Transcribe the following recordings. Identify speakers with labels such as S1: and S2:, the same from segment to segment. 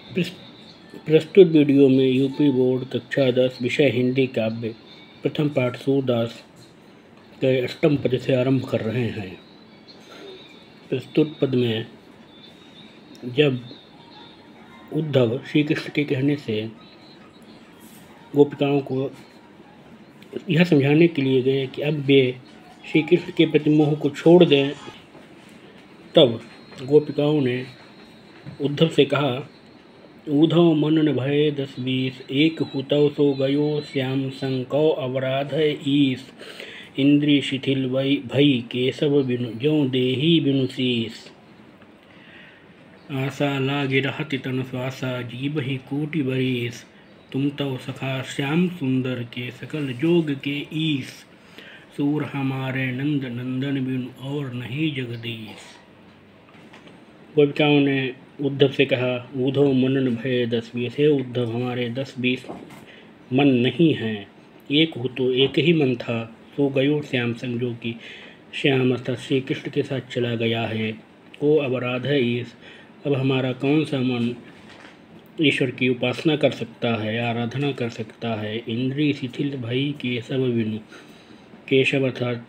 S1: प्रस- प्रस्तुत वीडियो में यूपी बोर्ड कक्षा 10 विषय हिंदी काव्य प्रथम पाठ सूरदास के अष्टम पद से आरंभ कर रहे हैं। प्रस्तुत पद में जब उद्धव श्री कृष्ण के कहने से गोपिकाओं को यह समझाने के लिए गए कि अब वे श्री कृष्ण के प्रति मोह को छोड़ दें, तब गोपिकाओं ने उद्धव से कहा, ऊधव मनन भय 10-20 एक हुतव सो गयो श्याम संकौ अपराध है ईस इंद्रिय शिथिल भई केशव बिनु ज्यों देही बिनु शीस आशा लागे रहति तन श्वासा जीव ही कोटि बरीस तुम तव सखा श्याम सुंदर के सकल जोग के ईस सूर हमारे नंद नंदन बिनु और नहीं जगदीश। गोपिकाओं ने उद्धव से कहा, उद्धव मनन भय 10-20 है उद्धव, हमारे 10-20 मन नहीं हैं। एक हो तो एक ही मन था, सो गयो श्याम संग, जो कि श्याम अर्थात श्री कृष्ण के साथ चला गया है। को अपराध है ईस, अब हमारा कौन सा मन ईश्वर की उपासना कर सकता है, आराधना कर सकता है। इंद्रिय शिथिल भई केशव बिनु, केशव अर्थात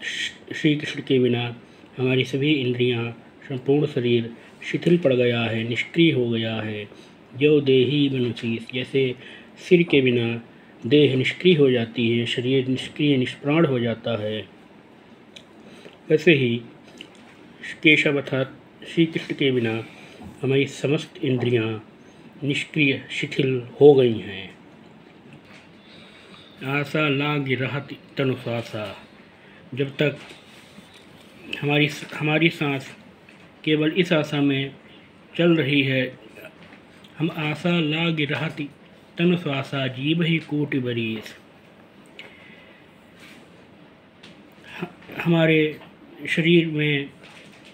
S1: श्री कृष्ण के बिना हमारी सभी इंद्रियां, संपूर्ण शरीर शिथिल पड़ गया है, निष्क्रिय हो गया है। जो देही बिनु शीस, जैसे सिर के बिना देह निष्क्रिय हो जाती है, शरीर निष्क्रिय निष्प्राण हो जाता है, वैसे ही केशव अर्थात श्री कृष्ण के बिना हमारी समस्त इंद्रियां निष्क्रिय शिथिल हो गई हैं। आशा लाग रहत तनु श्वासा, जब तक हमारी सांस केवल इस आशा में चल रही है, हम आशा लाग रहति तनु श्वासा जीव ही कोटि बरीस, हमारे शरीर में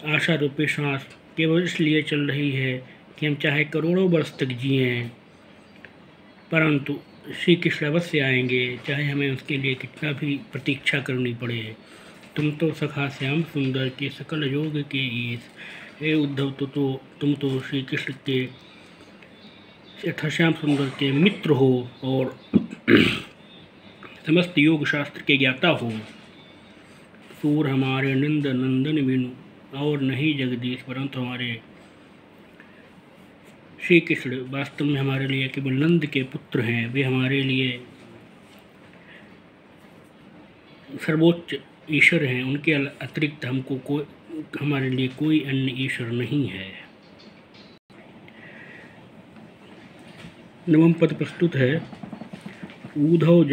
S1: आशा रूपी सांस केवल इसलिए चल रही है कि हम चाहे करोड़ों वर्ष तक जिए, परंतु श्री कृष्ण अवश्य आएंगे, चाहे हमें उसके लिए कितना भी प्रतीक्षा करनी पड़े। तुम तो सखा श्याम सुंदर के सकल योग के ईश, हे उद्धव, तुम तो श्री कृष्ण के यथा श्याम सुंदर के मित्र हो और समस्त योग शास्त्र के ज्ञाता हो। सूर हमारे नंद नंदन बिनु और नहीं जगदीश, परंतु हमारे श्री कृष्ण वास्तव में हमारे लिए केवल नंद के पुत्र हैं, वे हमारे लिए सर्वोच्च ईश्वर हैं, उनके अतिरिक्त हमारे लिए कोई अन्य ईश्वर नहीं है। नवम पद प्रस्तुत है। ऊधव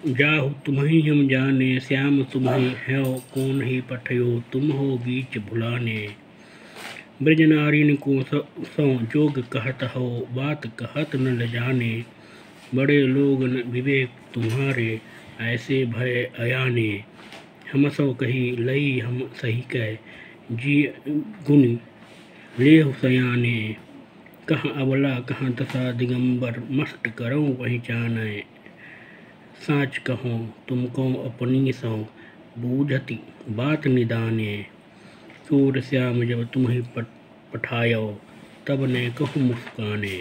S1: जाहु तुम्हि हम जाने श्याम तुम्हि है कौन ही पठयो तुम हो बीच भुलाने ब्रज नारिन को सौ जोग कहत हो बात कहत न ल जाने बड़े लोग न विवेक तुम्हारे ऐसे भय अयाने हम सौ कही लई हम सही कह जी गुण लेहु सयाने कहाँ अबला कहाँ दशा दिगंबर मस्त करो पहचाने साँच कहो तुमको अपनी सौ बूझती बात निदाने सूर श्याम जब तुम्हें पठायो तब ने कहूँ मुस्काने।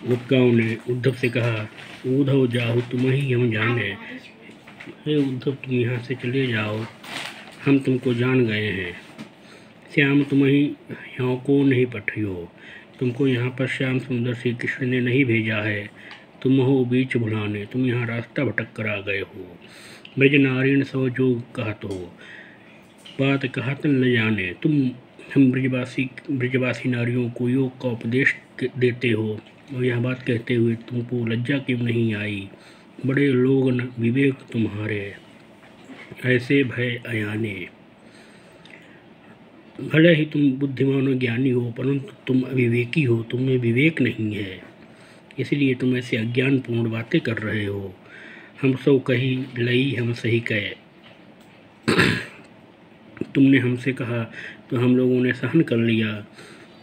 S1: गोपिकाओं ने उद्धव से कहा, उद्धव जाओ तुम्हें हम जाने, हे उद्धव तुम यहाँ से चले जाओ, हम तुमको जान गए हैं। श्याम तुम्हें यहाँ को नहीं पठियो, तुमको यहाँ पर श्याम सुंदर श्री कृष्ण ने नहीं भेजा है। तुम हो बीच भुलाने, तुम यहाँ रास्ता भटक कर आ गए हो। ब्रज नारिन सौ जोग कहत हो बात कहत न जाने, तुम हम ब्रजवासी नारियों को योग का उपदेश देते हो और यह बात कहते हुए तुमको लज्जा क्यों नहीं आई। बड़े लोग न विवेक तुम्हारे ऐसे भय अयाने, भले ही तुम बुद्धिमान और ज्ञानी हो, परंतु तुम अविवेकी हो, तुम में विवेक नहीं है, इसलिए तुम ऐसे अज्ञानपूर्ण बातें कर रहे हो। हम सो कही लई हम सही कहे, तुमने हमसे कहा तो हम लोगों ने सहन कर लिया।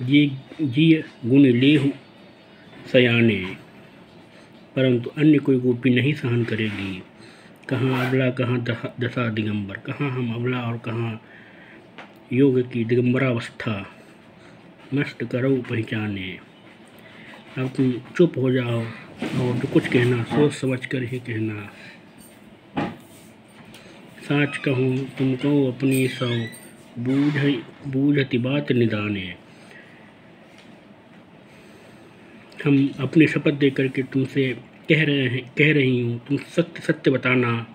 S1: जी गुण लेहु सयाने, परंतु अन्य कोई गोपी नहीं सहन करेगी। कहाँ अबला कहाँ दशा दिगंबर, कहाँ हम अबला और कहाँ योग की दिगंबरावस्था, नष्ट करो पहचाने। अब तुम चुप हो जाओ और जो कुछ कहना सोच समझ कर ही कहना। साच कहूँ तुम कहो अपनी सौ, बूझती बात निदाने। हम अपनी शपथ दे करके तुमसे कह रही हूँ, तुम सत्य सत्य बताना,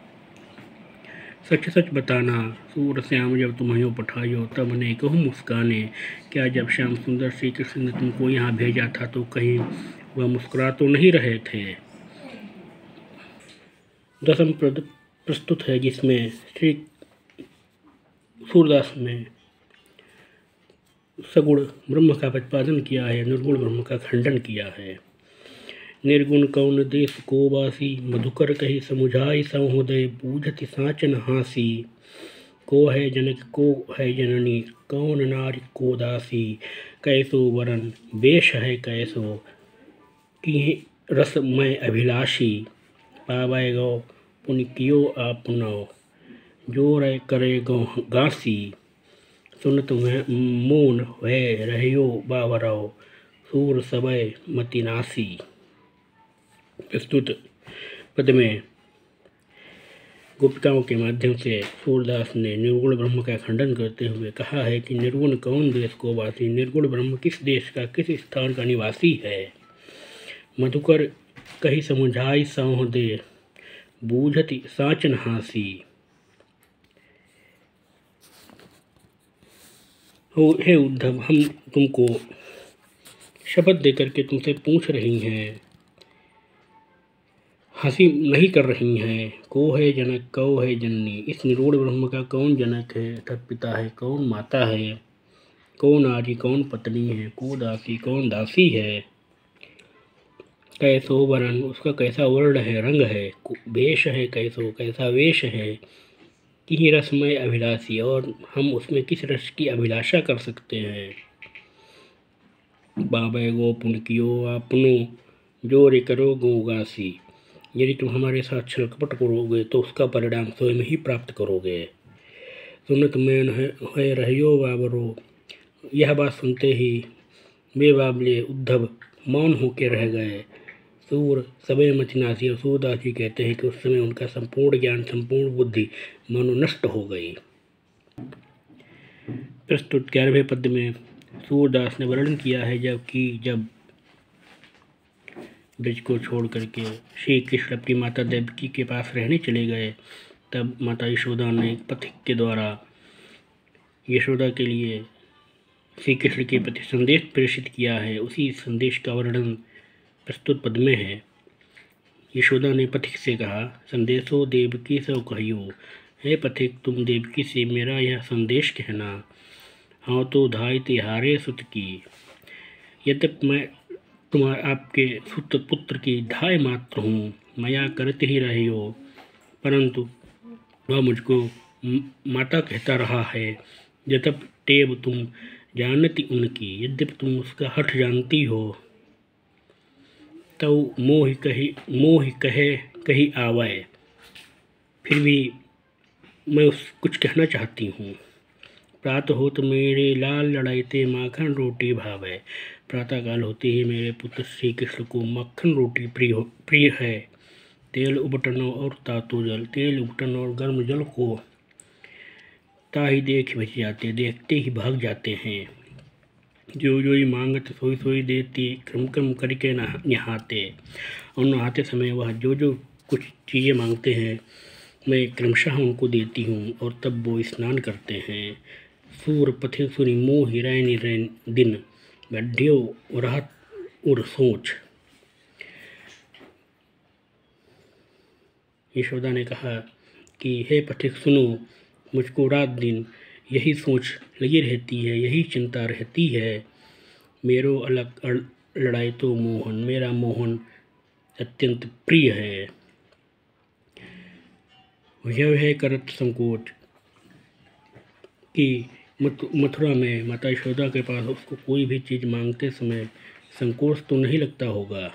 S1: सच सच बताना। सूर श्याम जब तुम्हें पठायो, तब ने कहूँ मुस्काने। क्या जब श्याम सुंदर श्री कृष्ण ने तुमको यहाँ भेजा था तो कहीं वह मुस्कुरा तो नहीं रहे थे। दसम प्रस्तुत है, जिसमें श्री सूरदास ने सगुण ब्रह्म का प्रतिपादन किया है, निर्गुण ब्रह्म का खंडन किया है। निर्गुण कौन देश को वासी, मधुकर कही समुझाई सहोदय, बूझति साचन हासी। को है जनक को है जननी, कौन नारी को दासी। कैसो वरन वेश है कैसो, कि रसमय अभिलाषी। पावै गौ पुन कियो आपनो, जो रे करे गौ गासी। सुनत मौन भय रहियो बावरो, सूर सबय मति नासी। प्रस्तुत पद में गोपिकाओं के माध्यम से सूरदास ने निर्गुण ब्रह्म का खंडन करते हुए कहा है कि निर्गुण कौन देश को वासी, निर्गुण ब्रह्म किस देश का, किस स्थान का निवासी है। मधुकर कही समुझाई सौह दे, बूझति साचन हासी। हे उद्धव, हम तुमको शपथ दे करके तुमसे पूछ रही हैं, हंसी नहीं कर रही हैं। को है जनक कौ है जननी, इस निर्गुण ब्रह्म का कौन जनक है अर्थात पिता है, कौन माता है, कौन नारी कौन पत्नी है, को दासी कौन दासी है। कैसो वर्ण, उसका कैसा वर्ण है, रंग है। वेश है कैसो, कैसा वेश है। कि रसमय अभिलाषी, और हम उसमें किस रस की अभिलाषा कर सकते हैं। बाबे गो पुन कियो आपनो, जो रे करो गोगासी। यदि तुम हमारे साथ छल कपट करोगे तो उसका परिणाम स्वयं ही प्राप्त करोगे। सुनत मैन है रहियो बाबरो, यह बात सुनते ही वे बाबले उद्धव मौन होकर रह गए। सूर सबे मतिनासी, और सूरदास जी कहते हैं कि उस समय उनका संपूर्ण ज्ञान संपूर्ण बुद्धि मानो नष्ट हो गई। प्रस्तुत 11वें पद में सूरदास ने वर्णन किया है जब ब्रज को छोड़ करके श्री कृष्ण अपनी माता देवकी के पास रहने चले गए, तब माता यशोदा ने एक पथिक के द्वारा यशोदा के लिए श्री कृष्ण के प्रति संदेश प्रेषित किया है। उसी संदेश का वर्णन प्रस्तुत पद में है। यशोदा ने पथिक से कहा, संदेशो देवकी सो कहियो। हे पथिक, तुम देवकी से मेरा यह संदेश कहना। हाँ तो धाई तिहारे सुत की, यद्यपि मैं आपके सुत पुत्र की धाय मात्र हूँ, माया करते ही रही हो, परंतु वह मुझको माता कहता रहा है। यद्यप टेब तुम जानती उनकी, यद्यपि तुम उसका हठ जानती हो। तो मोह कहे कही आवे, फिर भी मैं कुछ कहना चाहती हूँ। प्रातः हो तो मेरे लाल लड़ाईते माखन रोटी भावे। प्रातःकाल होते ही मेरे पुत्र श्री कृष्ण को मक्खन रोटी प्रिय है। तेल उबटनो और तातु जल, तेल उबटन और गर्म जल को ताही देख बच जाते, देखते ही भाग जाते हैं। जो जो ही मांगत सोई सोई देती, क्रम क्रम करके नहाते, और नहाते समय वह जो जो कुछ चीज़ें मांगते हैं मैं क्रमशः उनको देती हूँ, और तब वो स्नान करते हैं। सूर पथे सुनी मोह रैनी रैन दिन, गड्ढियो रात उर सोच। यशोदा ने कहा कि हे पथिक सुनो, मुझको रात दिन यही सोच लगी रहती है, यही चिंता रहती है। मेरो अलग लड़ाई तो मोहन, मेरा मोहन अत्यंत प्रिय है। यह है करत संकोच कि मथुरा में माता यशोदा के पास उसको कोई भी चीज़ मांगते समय संकोच तो नहीं लगता होगा।